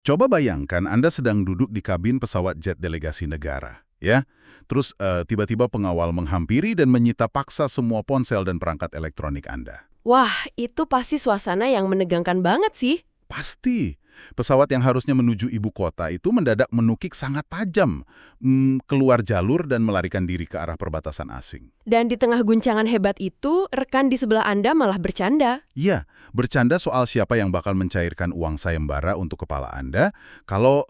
Coba bayangkan Anda sedang duduk di kabin pesawat jet delegasi negara, ya. Terus tiba-tiba pengawal menghampiri dan menyita paksa semua ponsel dan perangkat elektronik Anda. Wah, itu pasti suasana yang menegangkan banget sih. Pasti. Pesawat yang harusnya menuju ibu kota itu mendadak menukik sangat tajam, keluar jalur dan melarikan diri ke arah perbatasan asing. Dan di tengah guncangan hebat itu, rekan di sebelah Anda malah bercanda. Iya, bercanda soal siapa yang bakal mencairkan uang sayembara untuk kepala Anda kalau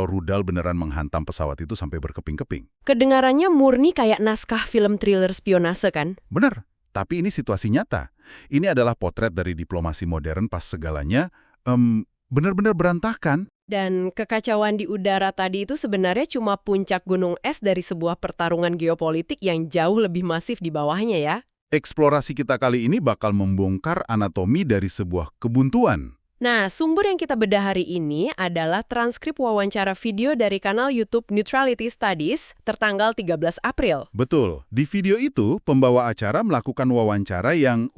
rudal beneran menghantam pesawat itu sampai berkeping-keping. Kedengarannya murni kayak naskah film thriller spionase kan? Bener, tapi ini situasi nyata. Ini adalah potret dari diplomasi modern pas segalanya benar-benar berantakan. Dan kekacauan di udara tadi itu sebenarnya cuma puncak gunung es dari sebuah pertarungan geopolitik yang jauh lebih masif di bawahnya ya. Eksplorasi kita kali ini bakal membongkar anatomi dari sebuah kebuntuan. Nah, sumber yang kita bedah hari ini adalah transkrip wawancara video dari kanal YouTube Neutrality Studies tertanggal 13 April. Betul, di video itu pembawa acara melakukan wawancara yang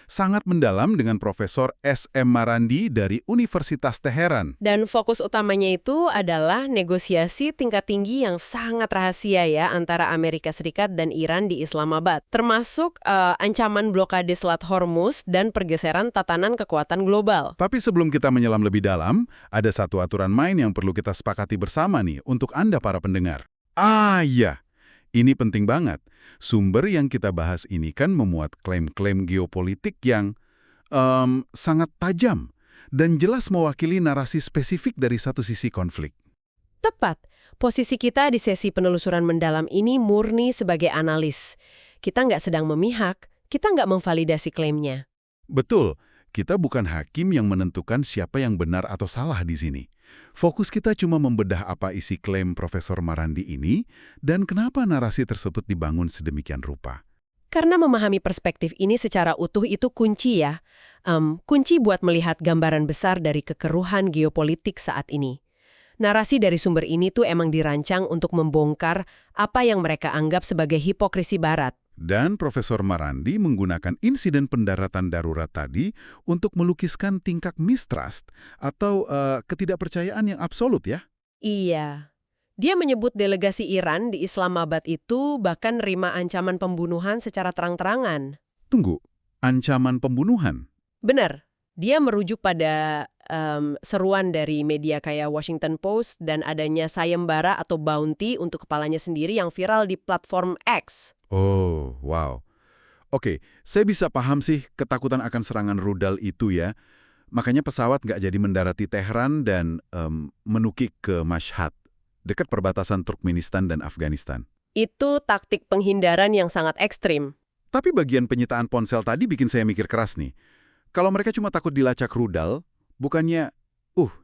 sangat mendalam dengan Profesor S.M. Marandi dari Universitas Teheran. Dan fokus utamanya itu adalah negosiasi tingkat tinggi yang sangat rahasia ya antara Amerika Serikat dan Iran di Islamabad. Termasuk ancaman blokade Selat Hormuz dan pergeseran tatanan kekuatan global. Tapi sebelum kita menyelam lebih dalam, ada satu aturan main yang perlu kita sepakati bersama nih untuk Anda para pendengar. Iya, ini penting banget. Sumber yang kita bahas ini kan memuat klaim-klaim geopolitik yang sangat tajam dan jelas mewakili narasi spesifik dari satu sisi konflik. Tepat. Posisi kita di sesi penelusuran mendalam ini murni sebagai analis. Kita nggak sedang memihak, kita nggak memvalidasi klaimnya. Betul, kita bukan hakim yang menentukan siapa yang benar atau salah di sini. Fokus kita cuma membedah apa isi klaim Profesor Marandi ini dan kenapa narasi tersebut dibangun sedemikian rupa. Karena memahami perspektif ini secara utuh itu kunci ya. Kunci buat melihat gambaran besar dari kekeruhan geopolitik saat ini. Narasi dari sumber ini tuh emang dirancang untuk membongkar apa yang mereka anggap sebagai hipokrisi Barat. Dan Profesor Marandi menggunakan insiden pendaratan darurat tadi untuk melukiskan tingkah mistrust atau ketidakpercayaan yang absolut ya. Iya. Dia menyebut delegasi Iran di Islamabad itu bahkan nerima ancaman pembunuhan secara terang-terangan. Tunggu, ancaman pembunuhan? Benar. Dia merujuk pada seruan dari media kayak Washington Post dan adanya sayembara atau bounty untuk kepalanya sendiri yang viral di platform X. Oh, wow. Oke, saya bisa paham sih ketakutan akan serangan rudal itu ya. Makanya pesawat nggak jadi mendarat di Teheran dan menukik ke Mashhad, dekat perbatasan Turkmenistan dan Afghanistan. Itu taktik penghindaran yang sangat ekstrim. Tapi bagian penyitaan ponsel tadi bikin saya mikir keras nih. Kalau mereka cuma takut dilacak rudal, bukannya,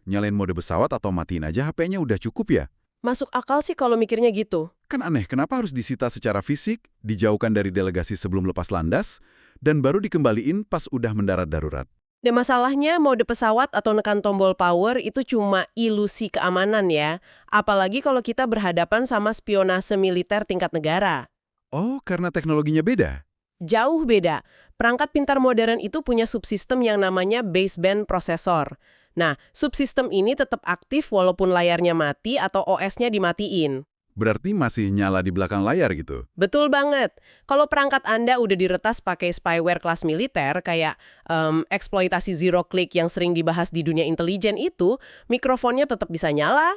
nyalain mode pesawat atau matiin aja HP-nya udah cukup ya? Masuk akal sih kalau mikirnya gitu. Kan aneh, kenapa harus disita secara fisik, dijauhkan dari delegasi sebelum lepas landas, dan baru dikembaliin pas udah mendarat darurat? Dan masalahnya mode pesawat atau nekan tombol power itu cuma ilusi keamanan ya. Apalagi kalau kita berhadapan sama spionase militer tingkat negara. Oh, karena teknologinya beda? Jauh beda. Perangkat pintar modern itu punya subsistem yang namanya baseband processor. Nah, subsistem ini tetap aktif walaupun layarnya mati atau OS-nya dimatiin. Berarti masih nyala di belakang layar gitu? Betul banget. Kalau perangkat Anda udah diretas pakai spyware kelas militer, kayak eksploitasi zero click yang sering dibahas di dunia intelijen itu, mikrofonnya tetap bisa nyala.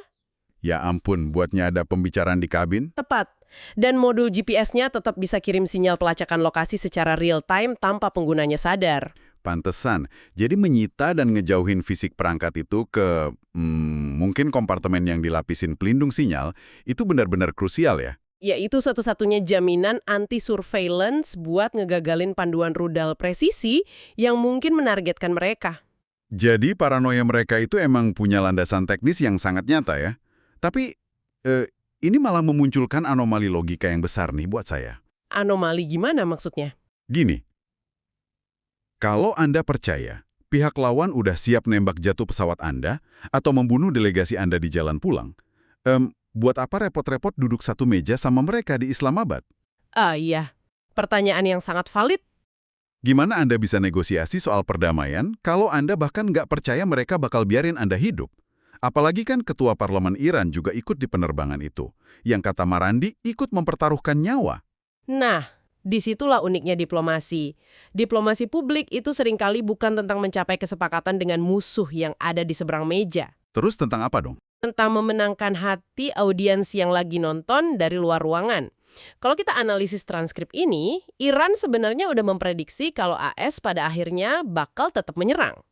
Ya ampun, buatnya ada pembicaraan di kabin? Tepat. Dan modul GPS-nya tetap bisa kirim sinyal pelacakan lokasi secara real-time tanpa penggunanya sadar. Pantesan. Jadi menyita dan ngejauhin fisik perangkat itu ke mungkin kompartemen yang dilapisin pelindung sinyal, itu benar-benar krusial ya? Ya, itu satu-satunya jaminan anti-surveillance buat ngegagalin panduan rudal presisi yang mungkin menargetkan mereka. Jadi paranoia mereka itu emang punya landasan teknis yang sangat nyata ya? Tapi ini malah memunculkan anomali logika yang besar nih buat saya. Anomali gimana maksudnya? Gini, kalau Anda percaya pihak lawan udah siap nembak jatuh pesawat Anda atau membunuh delegasi Anda di jalan pulang, buat apa repot-repot duduk satu meja sama mereka di Islamabad? Iya. Pertanyaan yang sangat valid. Gimana Anda bisa negosiasi soal perdamaian kalau Anda bahkan nggak percaya mereka bakal biarin Anda hidup? Apalagi kan ketua parlemen Iran juga ikut di penerbangan itu. Yang kata Marandi ikut mempertaruhkan nyawa. Nah, disitulah uniknya diplomasi. Diplomasi publik itu seringkali bukan tentang mencapai kesepakatan dengan musuh yang ada di seberang meja. Terus tentang apa dong? Tentang memenangkan hati audiens yang lagi nonton dari luar ruangan. Kalau kita analisis transkrip ini, Iran sebenarnya udah memprediksi kalau AS pada akhirnya bakal tetap menyerang.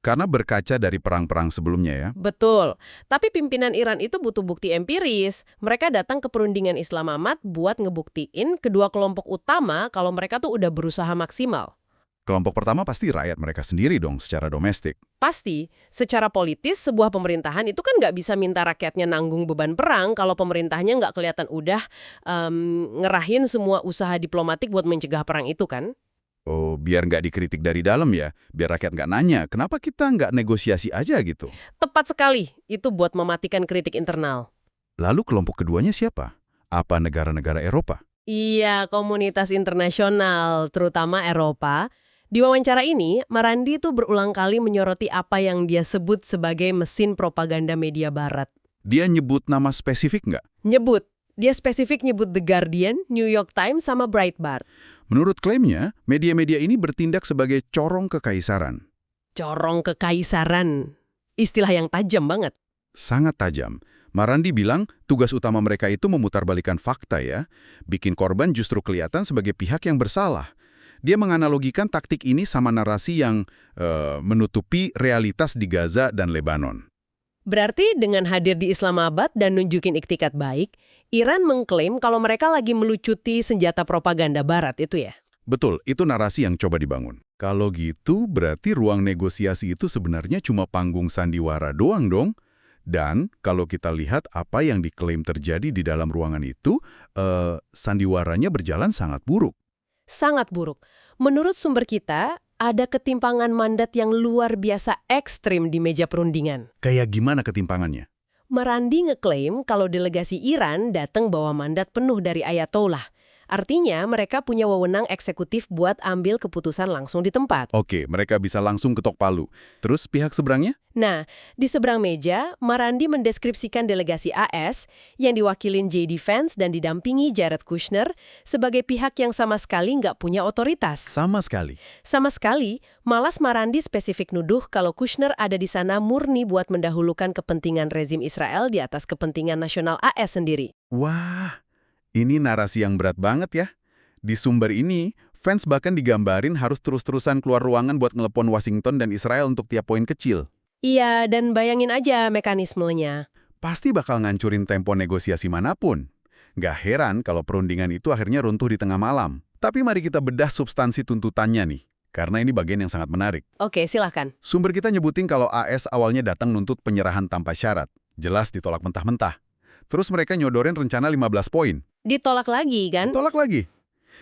Karena berkaca dari perang-perang sebelumnya ya. Betul. Tapi pimpinan Iran itu butuh bukti empiris. Mereka datang ke perundingan Islamabad buat ngebuktiin kedua kelompok utama kalau mereka tuh udah berusaha maksimal. Kelompok pertama pasti rakyat mereka sendiri dong secara domestik. Pasti, secara politis sebuah pemerintahan itu kan nggak bisa minta rakyatnya nanggung beban perang kalau pemerintahnya nggak kelihatan udah ngerahin semua usaha diplomatik buat mencegah perang itu kan. Oh, biar nggak dikritik dari dalam ya. Biar rakyat nggak nanya, kenapa kita nggak negosiasi aja gitu. Tepat sekali, itu buat mematikan kritik internal. Lalu kelompok keduanya siapa? Apa negara-negara Eropa? Iya, komunitas internasional, terutama Eropa. Di wawancara ini, Marandi tuh berulang kali menyoroti apa yang dia sebut sebagai mesin propaganda media barat. Dia nyebut nama spesifik nggak? Nyebut. Dia spesifik nyebut The Guardian, New York Times, sama Breitbart. Menurut klaimnya, media-media ini bertindak sebagai corong kekaisaran. Corong kekaisaran. Istilah yang tajam banget. Sangat tajam. Marandi bilang tugas utama mereka itu memutarbalikkan fakta ya. Bikin korban justru kelihatan sebagai pihak yang bersalah. Dia menganalogikan taktik ini sama narasi yang menutupi realitas di Gaza dan Lebanon. Berarti dengan hadir di Islamabad dan nunjukin iktikat baik, Iran mengklaim kalau mereka lagi melucuti senjata propaganda barat itu ya? Betul, itu narasi yang coba dibangun. Kalau gitu, berarti ruang negosiasi itu sebenarnya cuma panggung sandiwara doang dong. Dan kalau kita lihat apa yang diklaim terjadi di dalam ruangan itu, sandiwaranya berjalan sangat buruk. Sangat buruk. Menurut sumber kita, ada ketimpangan mandat yang luar biasa ekstrim di meja perundingan. Kayak gimana ketimpangannya? Marandi ngeklaim kalau delegasi Iran datang bawa mandat penuh dari Ayatollah. Artinya mereka punya wewenang eksekutif buat ambil keputusan langsung di tempat. Oke, mereka bisa langsung ketok palu. Terus pihak seberangnya? Nah, di seberang meja, Marandi mendeskripsikan delegasi AS yang diwakilin JD Vance dan didampingi Jared Kushner sebagai pihak yang sama sekali nggak punya otoritas. Sama sekali. Sama sekali, malas Marandi spesifik nuduh kalau Kushner ada di sana murni buat mendahulukan kepentingan rezim Israel di atas kepentingan nasional AS sendiri. Wah, ini narasi yang berat banget ya. Di sumber ini, Vance bahkan digambarin harus terus-terusan keluar ruangan buat ngelepon Washington dan Israel untuk tiap poin kecil. Iya, dan bayangin aja mekanismenya. Pasti bakal ngancurin tempo negosiasi manapun. Nggak heran kalau perundingan itu akhirnya runtuh di tengah malam. Tapi mari kita bedah substansi tuntutannya nih. Karena ini bagian yang sangat menarik. Oke, silahkan. Sumber kita nyebutin kalau AS awalnya datang nuntut penyerahan tanpa syarat. Jelas ditolak mentah-mentah. Terus mereka nyodorin rencana 15 poin. Ditolak lagi, kan? Tolak lagi.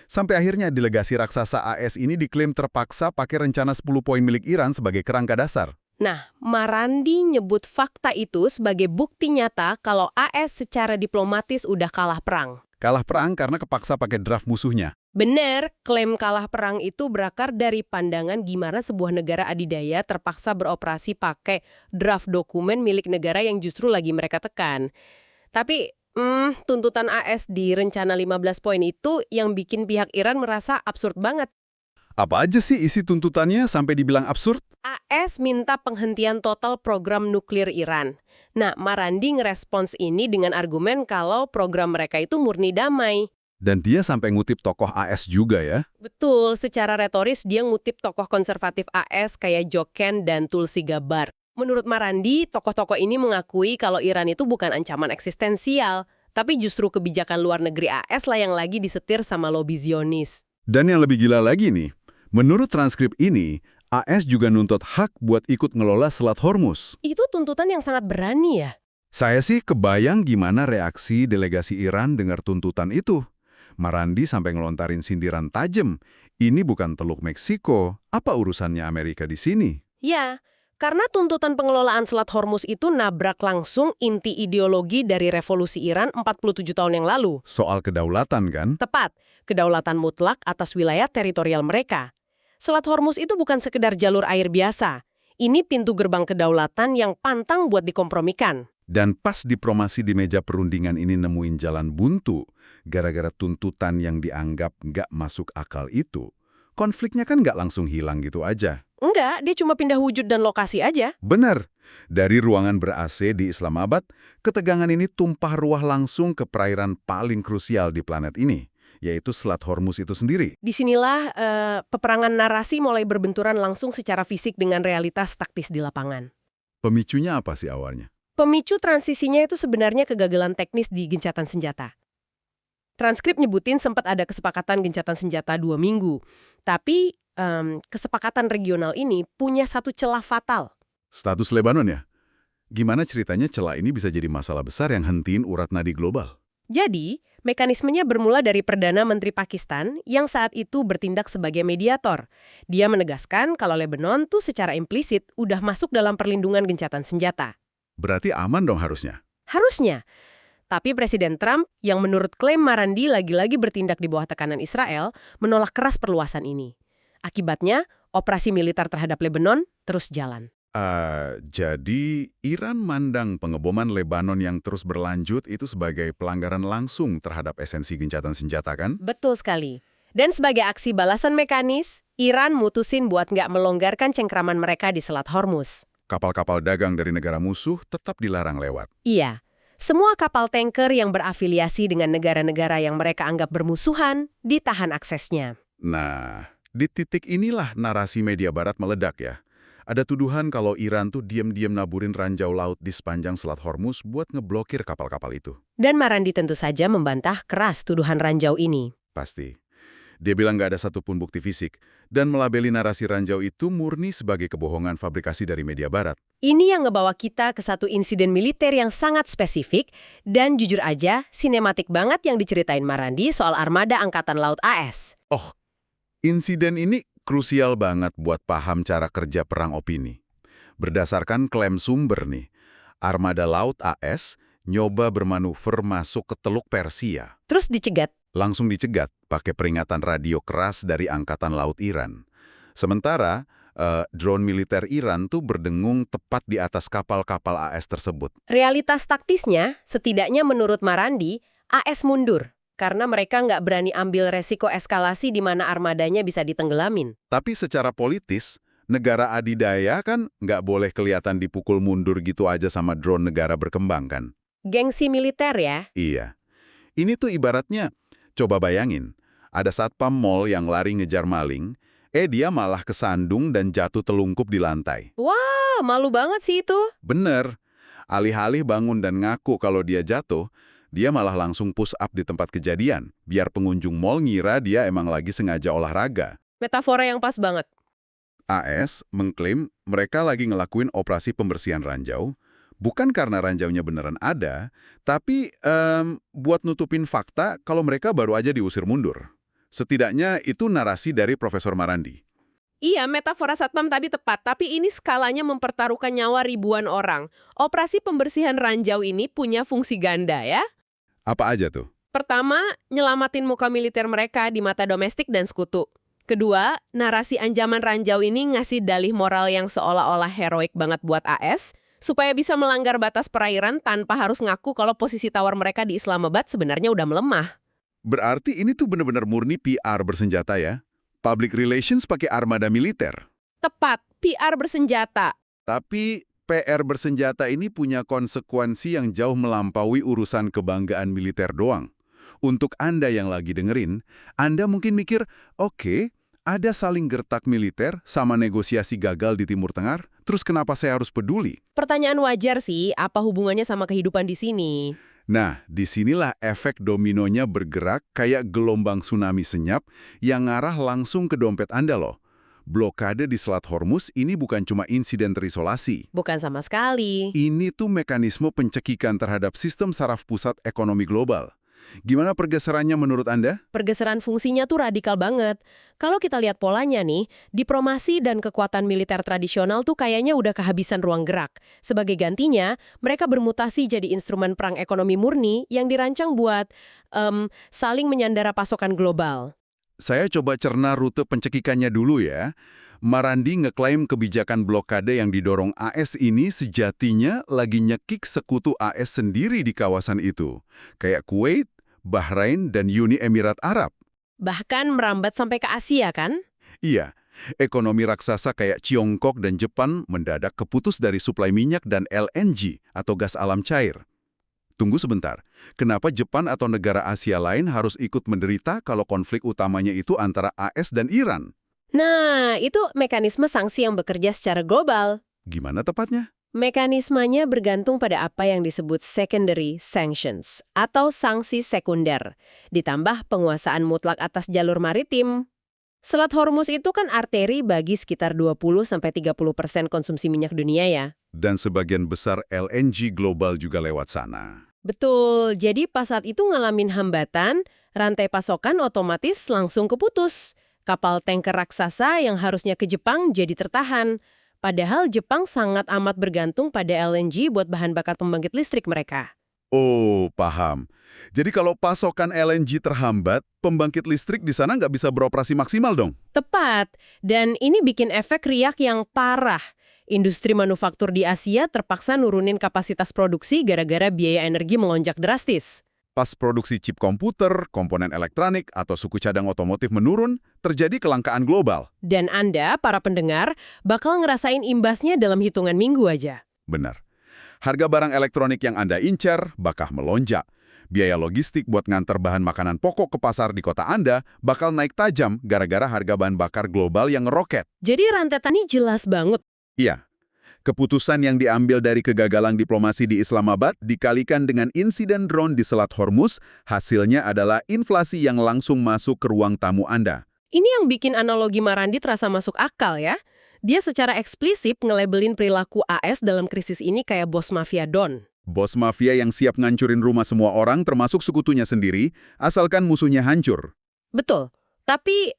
Sampai akhirnya delegasi raksasa AS ini diklaim terpaksa pakai rencana 10 poin milik Iran sebagai kerangka dasar. Nah, Marandi nyebut fakta itu sebagai bukti nyata kalau AS secara diplomatis udah kalah perang. Kalah perang karena kepaksa pakai draft musuhnya. Bener, klaim kalah perang itu berakar dari pandangan gimana sebuah negara adidaya terpaksa beroperasi pakai draft dokumen milik negara yang justru lagi mereka tekan. Tapi, tuntutan AS di rencana 15 poin itu yang bikin pihak Iran merasa absurd banget. Apa aja sih isi tuntutannya sampai dibilang absurd? AS minta penghentian total program nuklir Iran. Nah, Marandi ngerespons ini dengan argumen kalau program mereka itu murni damai. Dan dia sampai ngutip tokoh AS juga ya. Betul, secara retoris dia ngutip tokoh konservatif AS kayak Joken dan Tulsi Gabbard. Menurut Marandi, tokoh-tokoh ini mengakui kalau Iran itu bukan ancaman eksistensial, tapi justru kebijakan luar negeri AS lah yang lagi disetir sama lobi Zionis. Dan yang lebih gila lagi nih, menurut transkrip ini, AS juga nuntut hak buat ikut ngelola Selat Hormuz. Itu tuntutan yang sangat berani ya? Saya sih kebayang gimana reaksi delegasi Iran dengar tuntutan itu. Marandi sampai ngelontarin sindiran tajam. Ini bukan Teluk Meksiko, apa urusannya Amerika di sini? Ya, karena tuntutan pengelolaan Selat Hormuz itu nabrak langsung inti ideologi dari revolusi Iran 47 tahun yang lalu. Soal kedaulatan kan? Tepat, kedaulatan mutlak atas wilayah teritorial mereka. Selat Hormuz itu bukan sekedar jalur air biasa. Ini pintu gerbang kedaulatan yang pantang buat dikompromikan. Dan pas diplomasi di meja perundingan ini nemuin jalan buntu, gara-gara tuntutan yang dianggap nggak masuk akal itu, konfliknya kan nggak langsung hilang gitu aja. Enggak, dia cuma pindah wujud dan lokasi aja. Benar, dari ruangan ber-AC di Islamabad, ketegangan ini tumpah ruah langsung ke perairan paling krusial di planet ini, yaitu Selat Hormuz itu sendiri. Disinilah peperangan narasi mulai berbenturan langsung secara fisik dengan realitas taktis di lapangan. Pemicunya apa sih awalnya? Pemicu transisinya itu sebenarnya kegagalan teknis di gencatan senjata. Transkrip nyebutin sempat ada kesepakatan gencatan senjata 2 minggu. Tapi kesepakatan regional ini punya satu celah fatal. Status Lebanon ya? Gimana ceritanya celah ini bisa jadi masalah besar yang hentiin urat nadi global? Jadi, mekanismenya bermula dari Perdana Menteri Pakistan yang saat itu bertindak sebagai mediator. Dia menegaskan kalau Lebanon tuh secara implisit udah masuk dalam perlindungan gencatan senjata. Berarti aman dong harusnya? Harusnya. Tapi Presiden Trump, yang menurut klaim Marandi lagi-lagi bertindak di bawah tekanan Israel, menolak keras perluasan ini. Akibatnya, operasi militer terhadap Lebanon terus jalan. Jadi Iran mandang pengeboman Lebanon yang terus berlanjut itu sebagai pelanggaran langsung terhadap esensi gencatan senjata kan? Betul sekali. Dan sebagai aksi balasan mekanis, Iran mutusin buat nggak melonggarkan cengkraman mereka di Selat Hormuz. Kapal-kapal dagang dari negara musuh tetap dilarang lewat. Iya, semua kapal tanker yang berafiliasi dengan negara-negara yang mereka anggap bermusuhan ditahan aksesnya. Nah, di titik inilah narasi media barat meledak ya. Ada tuduhan kalau Iran tuh diam-diam naburin ranjau laut di sepanjang Selat Hormuz buat ngeblokir kapal-kapal itu. Dan Marandi tentu saja membantah keras tuduhan ranjau ini. Pasti. Dia bilang nggak ada satupun bukti fisik, dan melabeli narasi ranjau itu murni sebagai kebohongan fabrikasi dari media barat. Ini yang ngebawa kita ke satu insiden militer yang sangat spesifik, dan jujur aja, sinematik banget yang diceritain Marandi soal armada Angkatan Laut AS. Oh, insiden ini krusial banget buat paham cara kerja perang opini. Berdasarkan klaim sumber nih, armada laut AS nyoba bermanuver masuk ke Teluk Persia. Terus dicegat. Langsung dicegat pakai peringatan radio keras dari Angkatan Laut Iran. Sementara, drone militer Iran tuh berdengung tepat di atas kapal-kapal AS tersebut. Realitas taktisnya, setidaknya menurut Marandi, AS mundur. Karena mereka nggak berani ambil resiko eskalasi di mana armadanya bisa ditenggelamin. Tapi secara politis, negara adidaya kan nggak boleh kelihatan dipukul mundur gitu aja sama drone negara berkembang kan? Gengsi militer ya? Iya. Ini tuh ibaratnya, coba bayangin, ada satpam mall yang lari ngejar maling, dia malah kesandung dan jatuh telungkup di lantai. Wah, malu banget sih itu. Bener. Alih-alih bangun dan ngaku kalau dia jatuh, dia malah langsung push up di tempat kejadian, biar pengunjung mall ngira dia emang lagi sengaja olahraga. Metafora yang pas banget. AS mengklaim mereka lagi ngelakuin operasi pembersihan ranjau, bukan karena ranjaunya beneran ada, tapi buat nutupin fakta kalau mereka baru aja diusir mundur. Setidaknya itu narasi dari Profesor Marandi. Iya, metafora satpam tadi tepat, tapi ini skalanya mempertaruhkan nyawa ribuan orang. Operasi pembersihan ranjau ini punya fungsi ganda ya. Apa aja tuh? Pertama, nyelamatin muka militer mereka di mata domestik dan sekutu. Kedua, narasi ancaman ranjau ini ngasih dalih moral yang seolah-olah heroik banget buat AS, supaya bisa melanggar batas perairan tanpa harus ngaku kalau posisi tawar mereka di Islamabad sebenarnya udah melemah. Berarti ini tuh bener-bener murni PR bersenjata ya? Public relations pakai armada militer. Tepat, PR bersenjata. Tapi PR bersenjata ini punya konsekuensi yang jauh melampaui urusan kebanggaan militer doang. Untuk Anda yang lagi dengerin, Anda mungkin mikir, oke, ada saling gertak militer sama negosiasi gagal di Timur Tengah, terus kenapa saya harus peduli? Pertanyaan wajar sih, apa hubungannya sama kehidupan di sini? Nah, disinilah efek dominonya bergerak kayak gelombang tsunami senyap yang ngarah langsung ke dompet Anda loh. Blokade di Selat Hormuz ini bukan cuma insiden terisolasi. Bukan sama sekali. Ini tuh mekanisme pencekikan terhadap sistem saraf pusat ekonomi global. Gimana pergeserannya menurut Anda? Pergeseran fungsinya tuh radikal banget. Kalau kita lihat polanya nih, diplomasi dan kekuatan militer tradisional tuh kayaknya udah kehabisan ruang gerak. Sebagai gantinya, mereka bermutasi jadi instrumen perang ekonomi murni yang dirancang buat saling menyandara pasokan global. Saya coba cerna rute pencekikannya dulu ya. Marandi ngeklaim kebijakan blokade yang didorong AS ini sejatinya lagi nyekik sekutu AS sendiri di kawasan itu. Kayak Kuwait, Bahrain, dan Uni Emirat Arab. Bahkan merambat sampai ke Asia kan? Iya, ekonomi raksasa kayak Tiongkok dan Jepang mendadak keputus dari suplai minyak dan LNG atau gas alam cair. Tunggu sebentar, kenapa Jepang atau negara Asia lain harus ikut menderita kalau konflik utamanya itu antara AS dan Iran? Nah, itu mekanisme sanksi yang bekerja secara global. Gimana tepatnya? Mekanismenya bergantung pada apa yang disebut secondary sanctions atau sanksi sekunder, ditambah penguasaan mutlak atas jalur maritim. Selat Hormuz itu kan arteri bagi sekitar 20-30% konsumsi minyak dunia ya. Dan sebagian besar LNG global juga lewat sana. Betul, jadi pas saat itu ngalamin hambatan, rantai pasokan otomatis langsung keputus. Kapal tanker raksasa yang harusnya ke Jepang jadi tertahan. Padahal Jepang sangat amat bergantung pada LNG buat bahan bakar pembangkit listrik mereka. Oh, paham. Jadi kalau pasokan LNG terhambat, pembangkit listrik di sana nggak bisa beroperasi maksimal dong? Tepat, dan ini bikin efek riak yang parah. Industri manufaktur di Asia terpaksa nurunin kapasitas produksi gara-gara biaya energi melonjak drastis. Pas produksi chip komputer, komponen elektronik, atau suku cadang otomotif menurun, terjadi kelangkaan global. Dan Anda, para pendengar, bakal ngerasain imbasnya dalam hitungan minggu aja. Benar. Harga barang elektronik yang Anda incar bakal melonjak. Biaya logistik buat ngantar bahan makanan pokok ke pasar di kota Anda bakal naik tajam gara-gara harga bahan bakar global yang ngeroket. Jadi rentetan ini jelas banget. Iya. Keputusan yang diambil dari kegagalan diplomasi di Islamabad dikalikan dengan insiden drone di Selat Hormuz, hasilnya adalah inflasi yang langsung masuk ke ruang tamu Anda. Ini yang bikin analogi Marandi terasa masuk akal ya. Dia secara eksplisit ngelabelin perilaku AS dalam krisis ini kayak bos mafia Don. Bos mafia yang siap ngancurin rumah semua orang termasuk sekutunya sendiri, asalkan musuhnya hancur. Betul. Tapi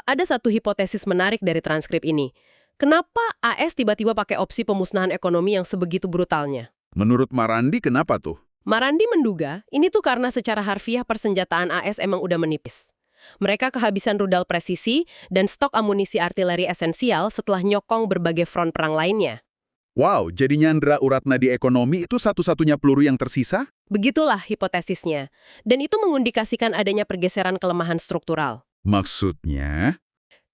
ada satu hipotesis menarik dari transkrip ini. Kenapa AS tiba-tiba pakai opsi pemusnahan ekonomi yang sebegitu brutalnya? Menurut Marandi, kenapa tuh? Marandi menduga ini tuh karena secara harfiah persenjataan AS emang udah menipis. Mereka kehabisan rudal presisi dan stok amunisi artileri esensial setelah nyokong berbagai front perang lainnya. Wow, jadi nyandra urat nadi ekonomi itu satu-satunya peluru yang tersisa? Begitulah hipotesisnya. Dan itu mengindikasikan adanya pergeseran kelemahan struktural. Maksudnya?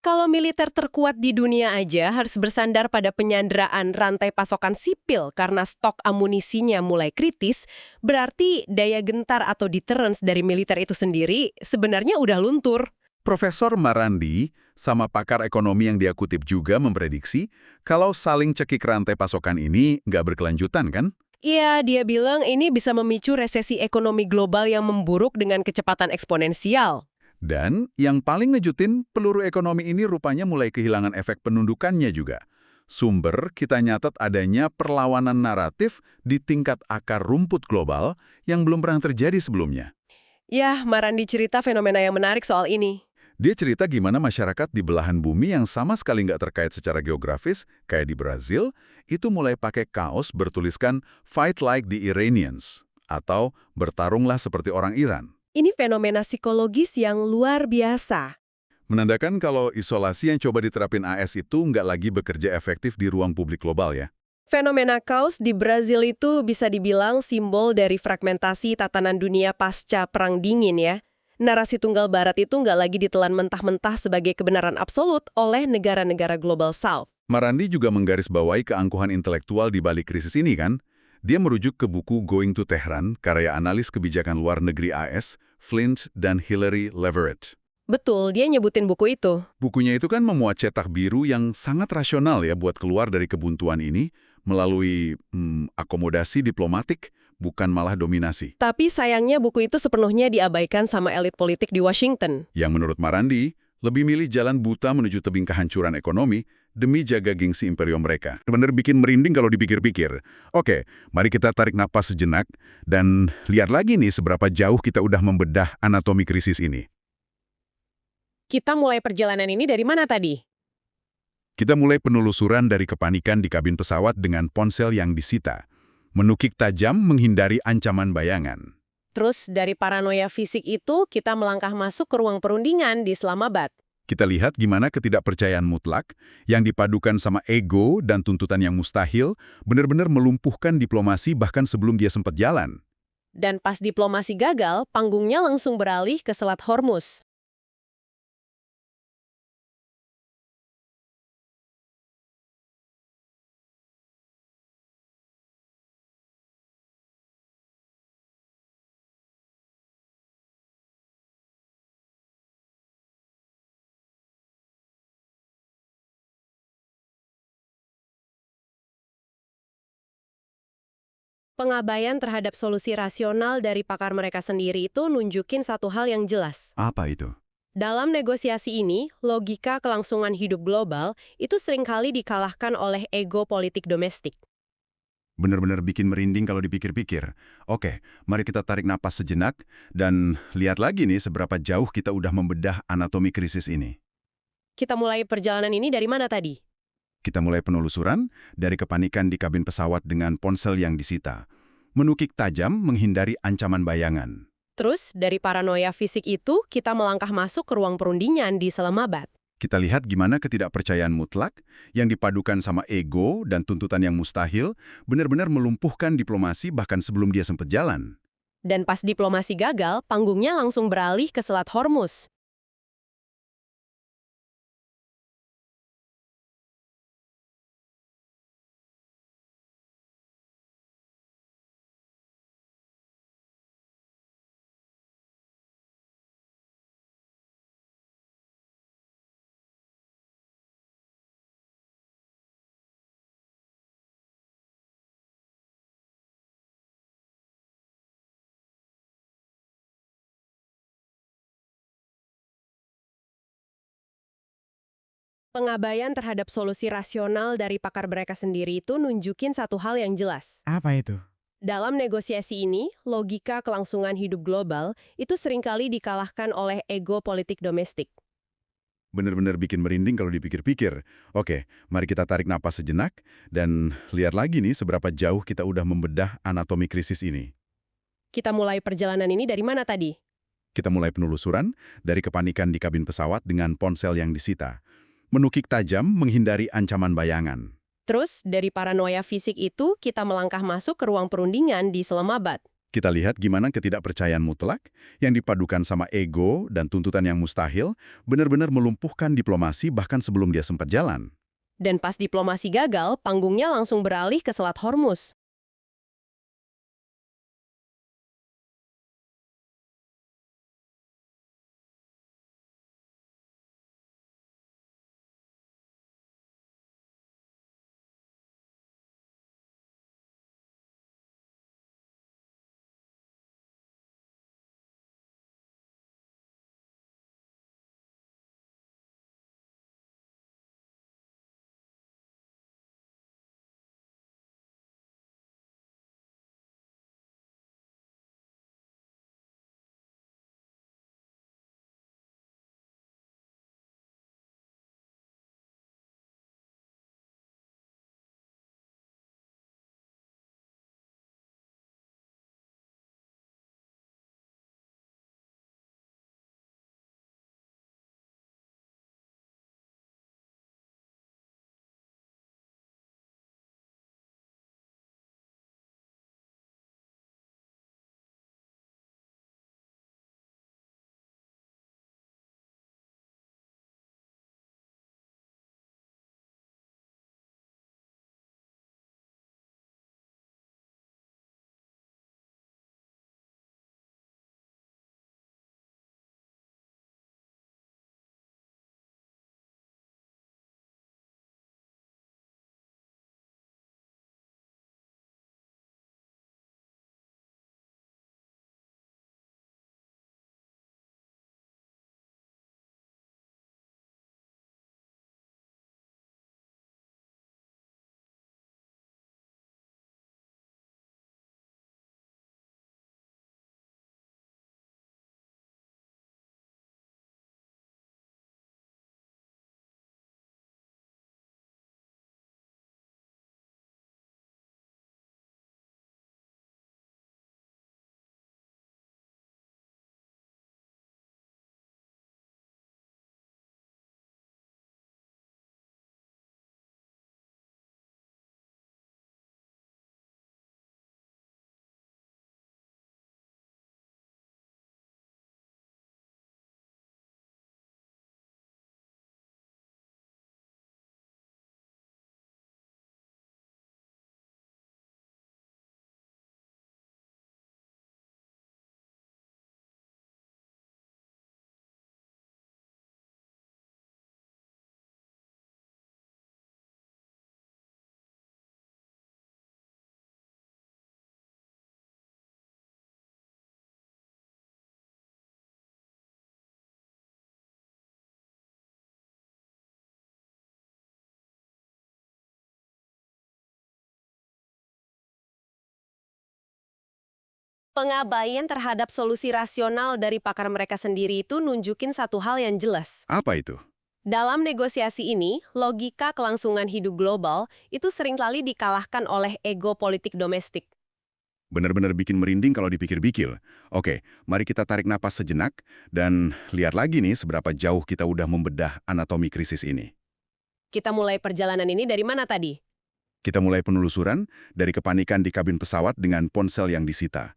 Kalau militer terkuat di dunia aja harus bersandar pada penyanderaan rantai pasokan sipil karena stok amunisinya mulai kritis, berarti daya gentar atau deterrence dari militer itu sendiri sebenarnya udah luntur. Profesor Marandi sama pakar ekonomi yang dia kutip juga memprediksi kalau saling cekik rantai pasokan ini nggak berkelanjutan kan? Iya, dia bilang ini bisa memicu resesi ekonomi global yang memburuk dengan kecepatan eksponensial. Dan yang paling ngejutin, peluru ekonomi ini rupanya mulai kehilangan efek penundukannya juga. Sumber kita nyatat adanya perlawanan naratif di tingkat akar rumput global yang belum pernah terjadi sebelumnya. Ya, Marandi cerita fenomena yang menarik soal ini. Dia cerita gimana masyarakat di belahan bumi yang sama sekali nggak terkait secara geografis, kayak di Brazil, itu mulai pakai kaos bertuliskan "Fight like the Iranians" atau "Bertarunglah seperti orang Iran". Ini fenomena psikologis yang luar biasa. Menandakan kalau isolasi yang coba diterapin AS itu nggak lagi bekerja efektif di ruang publik global ya. Fenomena kaos di Brazil itu bisa dibilang simbol dari fragmentasi tatanan dunia pasca Perang Dingin ya. Narasi tunggal barat itu nggak lagi ditelan mentah-mentah sebagai kebenaran absolut oleh negara-negara Global South. Marandi juga menggarisbawahi keangkuhan intelektual di balik krisis ini kan. Dia merujuk ke buku Going to Tehran, karya analis kebijakan luar negeri AS, Flint dan Hillary Leverett. Betul, dia nyebutin buku itu. Bukunya itu kan memuat cetak biru yang sangat rasional ya buat keluar dari kebuntuan ini melalui akomodasi diplomatik, bukan malah dominasi. Tapi sayangnya buku itu sepenuhnya diabaikan sama elit politik di Washington. Yang menurut Marandi, lebih milih jalan buta menuju tebing kehancuran ekonomi demi jaga gengsi imperium mereka. Benar bikin merinding kalau dipikir-pikir. Oke, mari kita tarik napas sejenak dan lihat lagi nih seberapa jauh kita udah membedah anatomi krisis ini. Kita mulai perjalanan ini dari mana tadi? Kita mulai penelusuran dari kepanikan di kabin pesawat dengan ponsel yang disita. Menukik tajam menghindari ancaman bayangan. Terus dari paranoia fisik itu kita melangkah masuk ke ruang perundingan di Islamabad. Kita lihat gimana ketidakpercayaan mutlak yang dipadukan sama ego dan tuntutan yang mustahil benar-benar melumpuhkan diplomasi bahkan sebelum dia sempat jalan. Dan pas diplomasi gagal, panggungnya langsung beralih ke Selat Hormuz. Pengabaian terhadap solusi rasional dari pakar mereka sendiri itu nunjukin satu hal yang jelas. Apa itu? Dalam negosiasi ini, logika kelangsungan hidup global itu seringkali dikalahkan oleh ego politik domestik. Benar-benar bikin merinding kalau dipikir-pikir. Oke, mari kita tarik napas sejenak dan lihat lagi nih seberapa jauh kita udah membedah anatomi krisis ini. Kita mulai perjalanan ini dari mana tadi? Kita mulai penelusuran dari kepanikan di kabin pesawat dengan ponsel yang disita. Menukik tajam menghindari ancaman bayangan. Terus, dari paranoia fisik itu, kita melangkah masuk ke ruang perundingan di Islamabad. Kita lihat gimana ketidakpercayaan mutlak yang dipadukan sama ego dan tuntutan yang mustahil benar-benar melumpuhkan diplomasi bahkan sebelum dia sempat jalan. Dan pas diplomasi gagal, panggungnya langsung beralih ke Selat Hormuz. Pengabaian terhadap solusi rasional dari pakar mereka sendiri itu nunjukin satu hal yang jelas. Apa itu? Dalam negosiasi ini, logika kelangsungan hidup global itu seringkali dikalahkan oleh ego politik domestik. Benar-benar bikin merinding kalau dipikir-pikir. Oke, mari kita tarik napas sejenak dan lihat lagi nih seberapa jauh kita udah membedah anatomi krisis ini. Kita mulai perjalanan ini dari mana tadi? Kita mulai penelusuran dari kepanikan di kabin pesawat dengan ponsel yang disita. Menukik tajam menghindari ancaman bayangan. Terus, dari paranoia fisik itu, kita melangkah masuk ke ruang perundingan di Islamabad. Kita lihat gimana ketidakpercayaan mutlak yang dipadukan sama ego dan tuntutan yang mustahil benar-benar melumpuhkan diplomasi bahkan sebelum dia sempat jalan. Dan pas diplomasi gagal, panggungnya langsung beralih ke Selat Hormuz. Pengabaian terhadap solusi rasional dari pakar mereka sendiri itu nunjukin satu hal yang jelas. Apa itu? Dalam negosiasi ini, logika kelangsungan hidup global itu seringkali dikalahkan oleh ego politik domestik. Benar-benar bikin merinding kalau dipikir-pikir. Oke, mari kita tarik napas sejenak dan lihat lagi nih seberapa jauh kita udah membedah anatomi krisis ini. Kita mulai perjalanan ini dari mana tadi? Kita mulai penelusuran dari kepanikan di kabin pesawat dengan ponsel yang disita.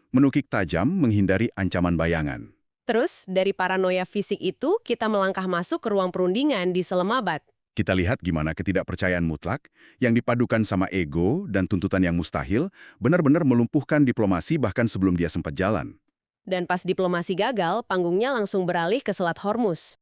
Menukik tajam menghindari ancaman bayangan. Terus, dari paranoia fisik itu, kita melangkah masuk ke ruang perundingan di Islamabad. Kita lihat gimana ketidakpercayaan mutlak yang dipadukan sama ego dan tuntutan yang mustahil benar-benar melumpuhkan diplomasi bahkan sebelum dia sempat jalan. Dan pas diplomasi gagal, panggungnya langsung beralih ke Selat Hormuz.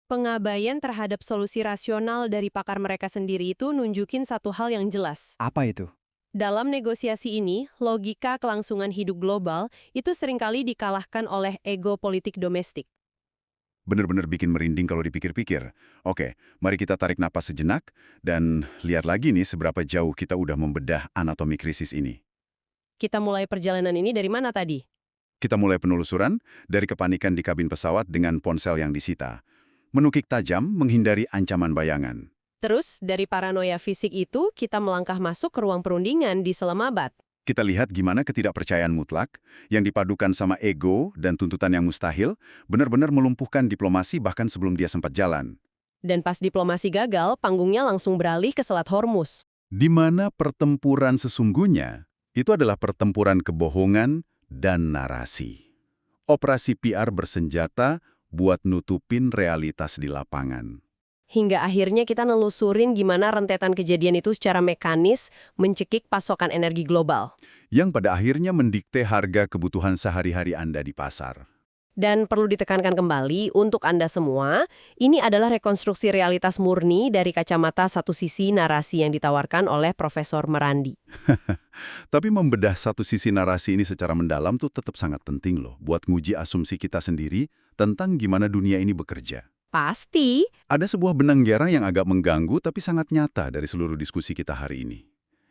Pengabaian terhadap solusi rasional dari pakar mereka sendiri itu nunjukin satu hal yang jelas. Apa itu? Dalam negosiasi ini, logika kelangsungan hidup global itu seringkali dikalahkan oleh ego politik domestik. Benar-benar bikin merinding kalau dipikir-pikir. Oke, mari kita tarik napas sejenak dan lihat lagi nih seberapa jauh kita udah membedah anatomi krisis ini. Kita mulai perjalanan ini dari mana tadi? Kita mulai penelusuran dari kepanikan di kabin pesawat dengan ponsel yang disita. Menukik tajam menghindari ancaman bayangan. Terus, dari paranoia fisik itu, kita melangkah masuk ke ruang perundingan di Islamabad. Kita lihat gimana ketidakpercayaan mutlak yang dipadukan sama ego dan tuntutan yang mustahil benar-benar melumpuhkan diplomasi bahkan sebelum dia sempat jalan. Dan pas diplomasi gagal, panggungnya langsung beralih ke Selat Hormuz. Di mana pertempuran sesungguhnya itu adalah pertempuran kebohongan dan narasi. Operasi PR bersenjata buat nutupin realitas di lapangan. Hingga akhirnya kita nelusurin gimana rentetan kejadian itu secara mekanis mencekik pasokan energi global. Yang pada akhirnya mendikte harga kebutuhan sehari-hari Anda di pasar. Dan perlu ditekankan kembali, untuk Anda semua, ini adalah rekonstruksi realitas murni dari kacamata satu sisi narasi yang ditawarkan oleh Profesor Marandi. Tapi membedah satu sisi narasi ini secara mendalam tuh tetap sangat penting loh buat nguji asumsi kita sendiri tentang gimana dunia ini bekerja. Pasti. Ada sebuah benang merah yang agak mengganggu tapi sangat nyata dari seluruh diskusi kita hari ini.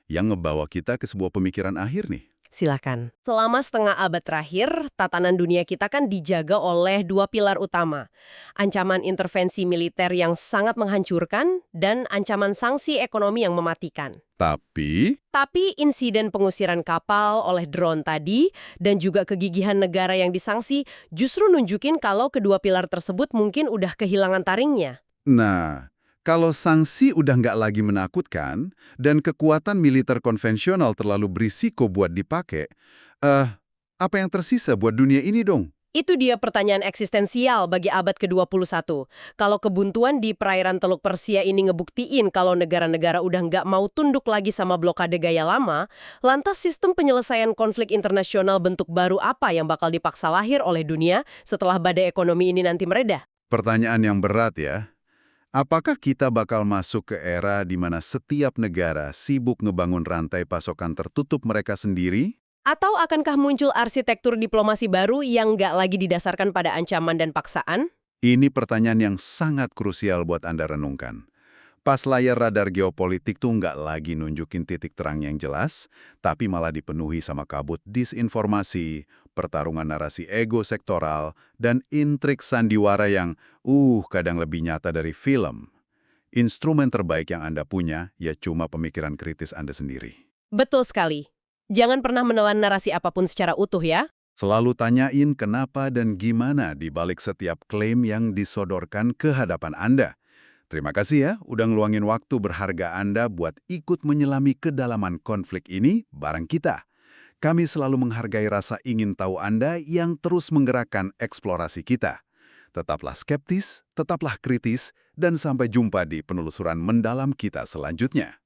Yang ngebawa kita ke sebuah pemikiran akhir nih. Silakan. Selama setengah abad terakhir, tatanan dunia kita kan dijaga oleh dua pilar utama. Ancaman intervensi militer yang sangat menghancurkan dan ancaman sanksi ekonomi yang mematikan. Tapi Insiden pengusiran kapal oleh drone tadi dan juga kegigihan negara yang disanksi justru nunjukin kalau kedua pilar tersebut mungkin udah kehilangan taringnya. nah, kalau sanksi udah nggak lagi menakutkan dan kekuatan militer konvensional terlalu berisiko buat dipakai, apa yang tersisa buat dunia ini dong? Itu dia pertanyaan eksistensial bagi abad ke-21. Kalau kebuntuan di perairan Teluk Persia ini ngebuktiin kalau negara-negara udah nggak mau tunduk lagi sama blokade gaya lama, lantas sistem penyelesaian konflik internasional bentuk baru apa yang bakal dipaksa lahir oleh dunia setelah badai ekonomi ini nanti mereda? Pertanyaan yang berat ya. Apakah kita bakal masuk ke era di mana setiap negara sibuk ngebangun rantai pasokan tertutup mereka sendiri? Atau akankah muncul arsitektur diplomasi baru yang nggak lagi didasarkan pada ancaman dan paksaan? Ini pertanyaan yang sangat krusial buat Anda renungkan. Pas layar radar geopolitik tuh nggak lagi nunjukin titik terang yang jelas, tapi malah dipenuhi sama kabut disinformasi, pertarungan narasi ego sektoral, dan intrik sandiwara yang kadang lebih nyata dari film. Instrumen terbaik yang Anda punya ya cuma pemikiran kritis Anda sendiri. Betul sekali. Jangan pernah menelan narasi apapun secara utuh ya. Selalu tanyain kenapa dan gimana di balik setiap klaim yang disodorkan ke hadapan Anda. Terima kasih ya udah ngeluangin waktu berharga Anda buat ikut menyelami kedalaman konflik ini bareng kita. Kami selalu menghargai rasa ingin tahu Anda yang terus menggerakkan eksplorasi kita. Tetaplah skeptis, tetaplah kritis, dan sampai jumpa di penelusuran mendalam kita selanjutnya.